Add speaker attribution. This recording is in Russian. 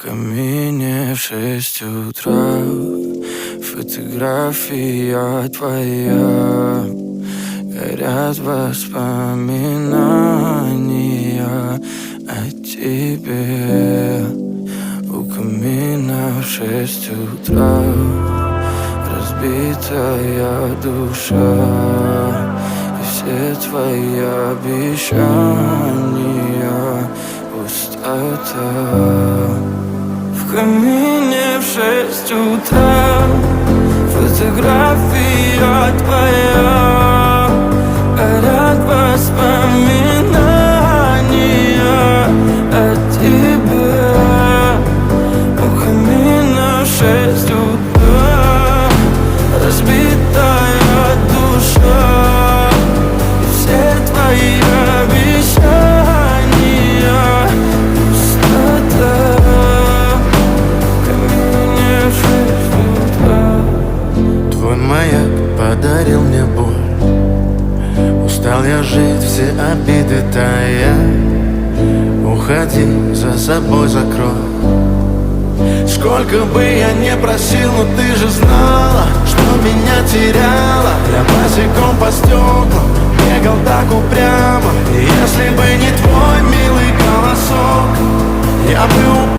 Speaker 1: камине в 6 утра фотография твоя. Горят воспоминания о тебе. У камина в 6 утра разбитая душа, и все твои обещания пустота. В камине в 6 утра фотография твоя. Горят воспоминания о тебе. У камина в 6 утра разбитая душа, и все твои обещания пустота. В камине в 6 утра.
Speaker 2: Твой маяк подарил мне боль. Устал я жить, все обиды тая. Уходи, за собой закрой. Сколько бы я не просил, но ты же знала, что меня теряла. Я босиком по стеклам бегал так упрямо. И если бы не твой милый голосок, я бы